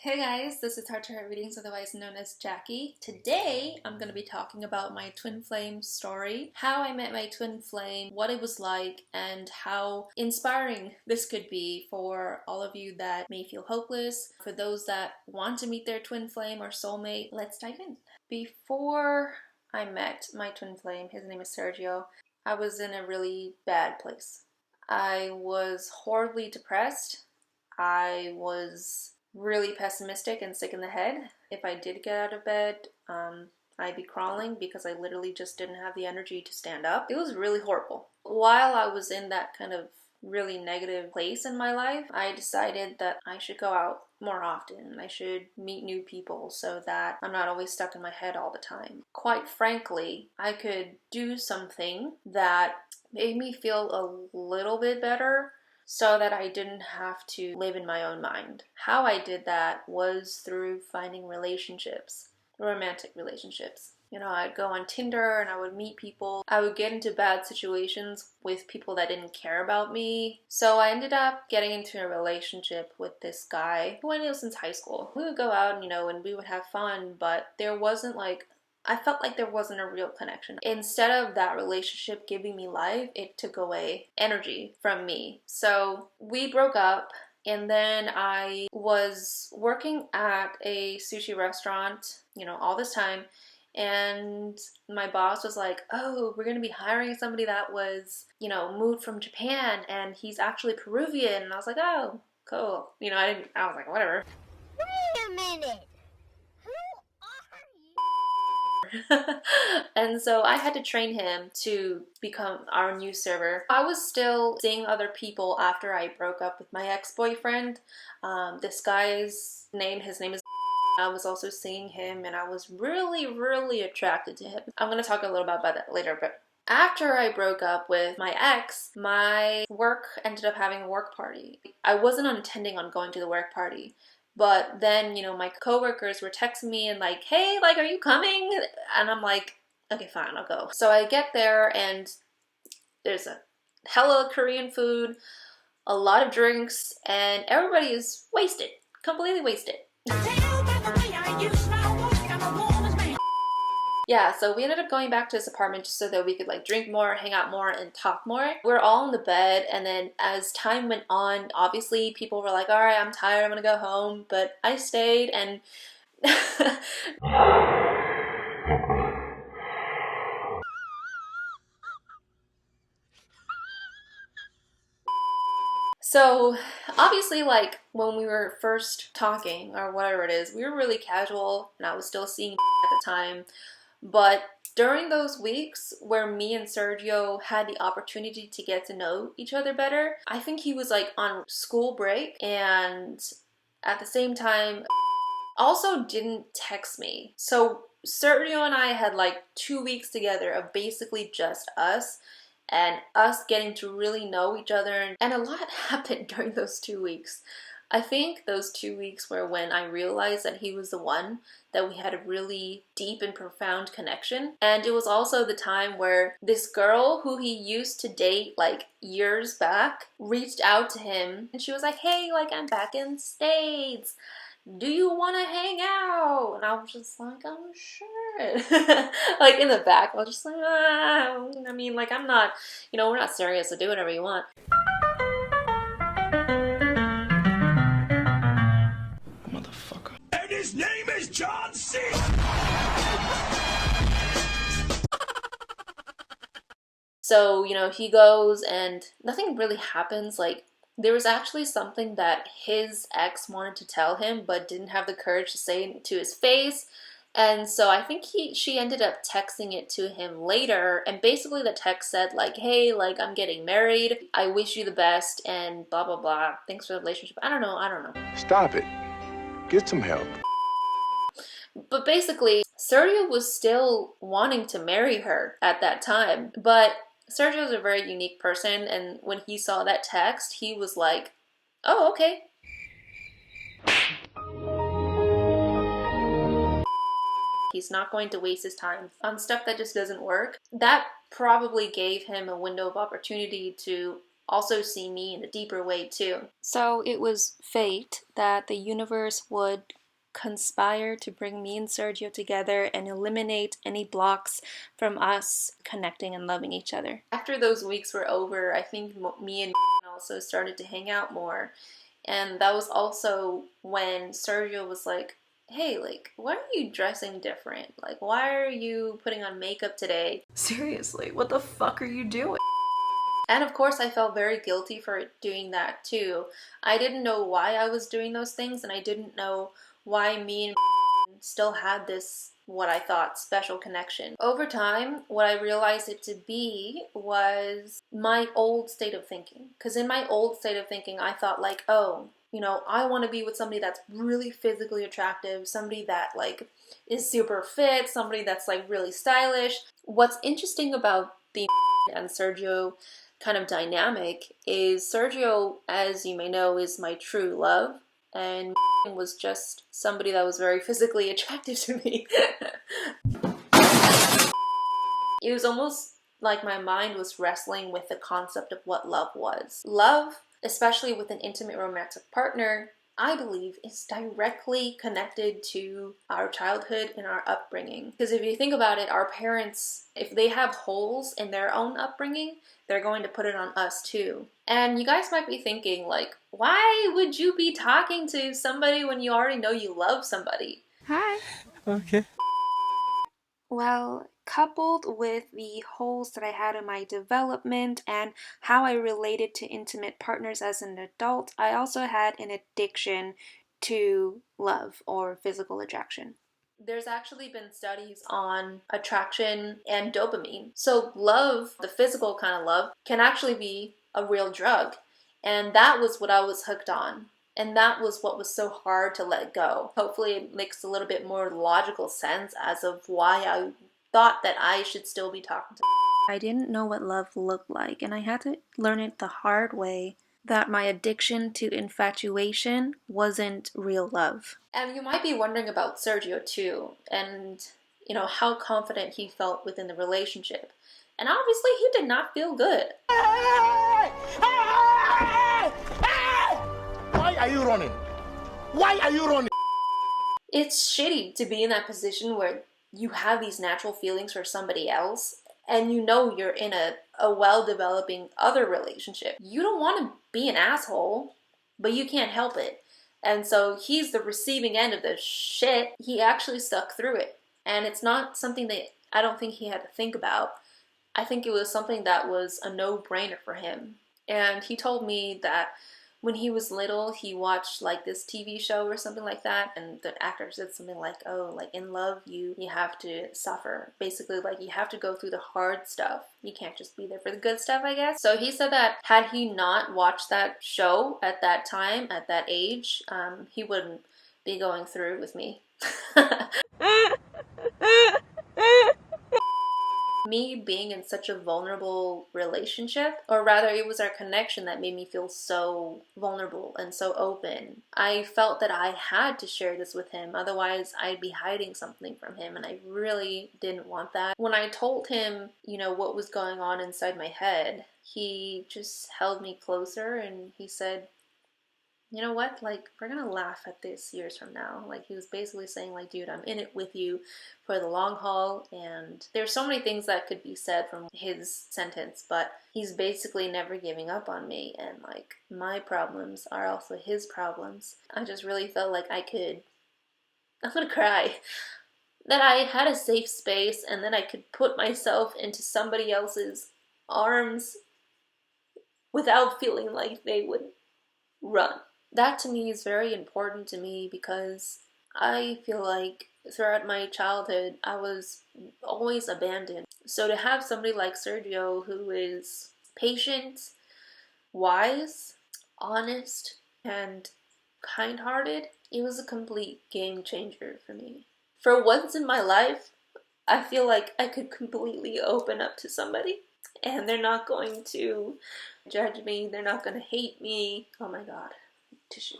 Hey guys, this is Heart to Heart Readings, otherwise known as Jackie. Today, I'm going to be talking about my twin flame story, how I met my twin flame, what it was like, and how inspiring this could be for all of you that may feel hopeless, for those that want to meet their twin flame or soulmate. Let's dive in. Before I met my twin flame, his name is Sergio, I was in a really bad place. I was horribly depressed. I was really pessimistic and sick in the head. If I did get out of bed, I'd be crawling because I literally just didn't have the energy to stand up. It was really horrible. While I was in that kind of really negative place in my life, I decided that I should go out more often. I should meet new people so that I'm not always stuck in my head all the time. Quite frankly, I could do something that made me feel a little bit better so that I didn't have to live in my own mind. How I did that was through finding relationships, romantic relationships. You know, I'd go on Tinder and I would meet people. I would get into bad situations with people that didn't care about me. So I ended up getting into a relationship with this guy who I knew since high school. We would go out, and we would have fun, but I felt like there wasn't a real connection. Instead of that relationship giving me life, it took away energy from me. So we broke up, and then I was working at a sushi restaurant, all this time. And my boss was like, oh, we're going to be hiring somebody that was, moved from Japan, and he's actually Peruvian. And I was like, oh, cool. I was like, whatever. Wait a minute. And so I had to train him to become our new server. I was still seeing other people after I broke up with my ex-boyfriend. This guy's name, his name is I was also seeing him, and I was really, really attracted to him. I'm going to talk a little about that later, but after I broke up with my ex, my work ended up having a work party. I wasn't intending on going to the work party. But then, my coworkers were texting me and like, hey, are you coming? And I'm like, okay, fine, I'll go. So I get there and there's a hella Korean food, a lot of drinks, and everybody is wasted, completely wasted. Yeah, so we ended up going back to his apartment just so that we could drink more, hang out more, and talk more. We were all in the bed, and then as time went on, obviously people were like, alright, I'm tired, I'm gonna go home, but I stayed, and so obviously when we were first talking or whatever it is, we were really casual, and I was still seeing at the time. But during those weeks where me and Sergio had the opportunity to get to know each other better, I think he was on school break, and at the same time also didn't text me. So Sergio and I had 2 weeks together of basically just us and us getting to really know each other, and a lot happened during those 2 weeks. I think those 2 weeks were when I realized that he was the one, that we had a really deep and profound connection. And it was also the time where this girl who he used to date years back reached out to him, and she was like, hey, I'm back in States. Do you want to hang out? And I was just like, oh, sure. In the back, I was just like, I'm not, we're not serious, so do whatever you want. His name is John C. So, he goes and nothing really happens. There was actually something that his ex wanted to tell him but didn't have the courage to say to his face. And so I think she ended up texting it to him later, and basically the text said hey, I'm getting married, I wish you the best, and blah blah blah, thanks for the relationship. I don't know. Stop it. Get some help. But basically, Sergio was still wanting to marry her at that time. But Sergio's a very unique person, and when he saw that text, he was like, oh, okay. He's not going to waste his time on stuff that just doesn't work. That probably gave him a window of opportunity to also see me in a deeper way too. So it was fate that the universe would conspire to bring me and Sergio together and eliminate any blocks from us connecting and loving each other. After those weeks were over, I think me and also started to hang out more. And that was also when Sergio was like, hey, like, why are you dressing different? Like, why are you putting on makeup today? Seriously, what the fuck are you doing? And of course, I felt very guilty for doing that too. I didn't know why I was doing those things, and I didn't know why me and still had this, what I thought, special connection. Over time, what I realized it to be was my old state of thinking. Because in my old state of thinking, I thought like, oh, you know, I want to be with somebody that's really physically attractive, somebody that like is super fit, somebody that's like really stylish. What's interesting about the and Sergio kind of dynamic is Sergio, as you may know, is my true love, and was just somebody that was very physically attractive to me. It was almost like my mind was wrestling with the concept of what love was. Love, especially with an intimate romantic partner, I believe is directly connected to our childhood and our upbringing. Because if you think about it, our parents, if they have holes in their own upbringing, they're going to put it on us too. And you guys might be thinking like, why would you be talking to somebody when you already know you love somebody? Hi. Okay. Well, coupled with the holes that I had in my development and how I related to intimate partners as an adult, I also had an addiction to love or physical attraction. There's actually been studies on attraction and dopamine. So love, the physical kind of love, can actually be a real drug. And that was what I was hooked on. And that was what was so hard to let go. Hopefully it makes a little bit more logical sense as of why I thought that I should still be talking to. I didn't know what love looked like, and I had to learn it the hard way, that my addiction to infatuation wasn't real love. And you might be wondering about Sergio too, and you know how confident he felt within the relationship. And obviously he did not feel good. Why are you running? Why are you running? It's shitty to be in that position where you have these natural feelings for somebody else and you know you're in a well-developing other relationship. You don't want to be an asshole, but you can't help it. And so he's the receiving end of the shit. He actually stuck through it. And it's not something that I don't think he had to think about. I think it was something that was a no-brainer for him. And he told me that when he was little, he watched like this TV show or something like that, and the actor said something like, oh, like in love, you have to suffer. Basically, like you have to go through the hard stuff. You can't just be there for the good stuff, I guess. So he said that had he not watched that show at that time, at that age, he wouldn't be going through with me. Me being in such a vulnerable relationship, or rather it was our connection that made me feel so vulnerable and so open. I felt that I had to share this with him, otherwise I'd be hiding something from him, and I really didn't want that. When I told him, you know, what was going on inside my head, he just held me closer and he said, you know what, like, we're gonna laugh at this years from now. Like, he was basically saying, like, dude, I'm in it with you for the long haul, and there's so many things that could be said from his sentence, but he's basically never giving up on me, and, like, my problems are also his problems. I just really felt like I'm gonna cry, that I had a safe space, and then I could put myself into somebody else's arms without feeling like they would run. That to me is very important to me because I feel like throughout my childhood I was always abandoned. So to have somebody like Sergio who is patient, wise, honest, and kind-hearted, it was a complete game changer for me. For once in my life, I feel like I could completely open up to somebody and they're not going to judge me, they're not going to hate me. Oh my god. Tissue.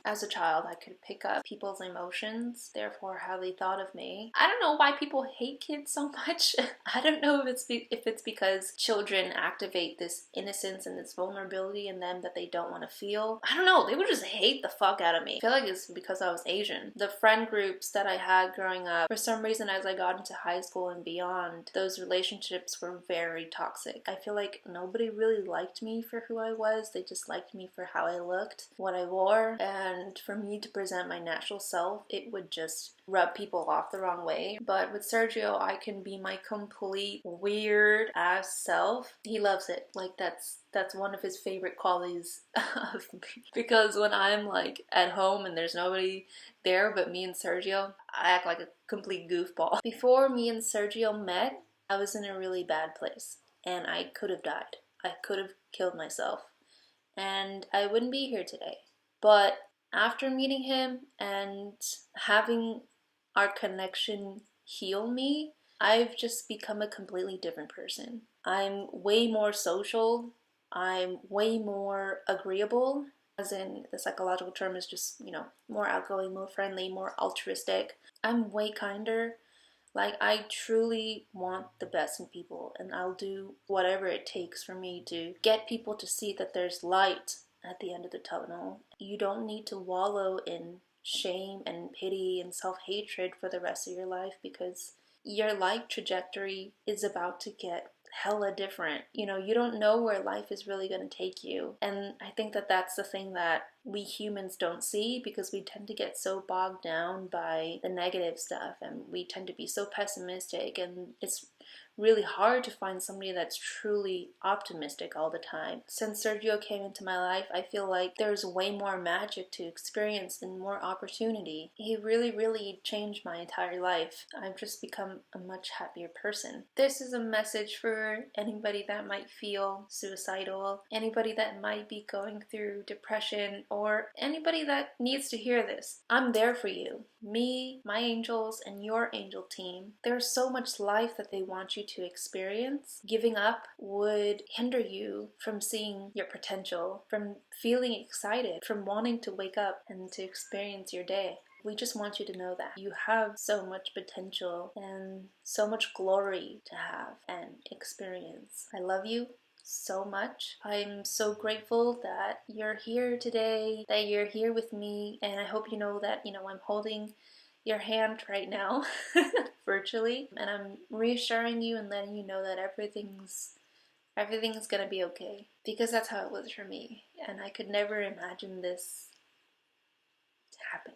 As a child, I could pick up people's emotions, therefore how they thought of me. I don't know why people hate kids so much. I don't know if it's because children activate this innocence and this vulnerability in them that they don't want to feel. I don't know, they would just hate the fuck out of me. I feel like it's because I was Asian. The friend groups that I had growing up, for some reason as I got into high school and beyond, those relationships were very toxic. I feel like nobody really liked me for who I was. They just liked me for how I looked, what I wore, and for me to present my natural self, it would just rub people off the wrong way. But with Sergio, I can be my complete weird ass self. He loves it. Like that's one of his favorite qualities of me. Because when I'm like at home and there's nobody there but me and Sergio, I act like a complete goofball. Before me and Sergio met, I was in a really bad place and I could have died. I could have killed myself and I wouldn't be here today. But after meeting him and having our connection heal me, I've just become a completely different person. I'm way more social. I'm way more agreeable, as in the psychological term is just, more outgoing, more friendly, more altruistic. I'm way kinder. Like, I truly want the best in people, and I'll do whatever it takes for me to get people to see that there's light at the end of the tunnel. You don't need to wallow in shame and pity and self-hatred for the rest of your life, because your life trajectory is about to get hella different. You don't know where life is really going to take you. And I think that that's the thing that we humans don't see, because we tend to get so bogged down by the negative stuff and we tend to be so pessimistic, and it's really hard to find somebody that's truly optimistic all the time. Since Sergio came into my life, I feel like there's way more magic to experience and more opportunity. He really, really changed my entire life. I've just become a much happier person. This is a message for anybody that might feel suicidal, anybody that might be going through depression, or anybody that needs to hear this. I'm there for you. Me, my angels, and your angel team. There's so much life that they want you to experience. Giving up would hinder you from seeing your potential, from feeling excited, from wanting to wake up and to experience your day. We just want you to know that you have so much potential and so much glory to have and experience. I love you so much. I'm so grateful that you're here today, that you're here with me, and I hope you know that, I'm holding your hand right now virtually, and I'm reassuring you and letting you know that everything's gonna be okay, because that's how it was for me, and I could never imagine this to happen.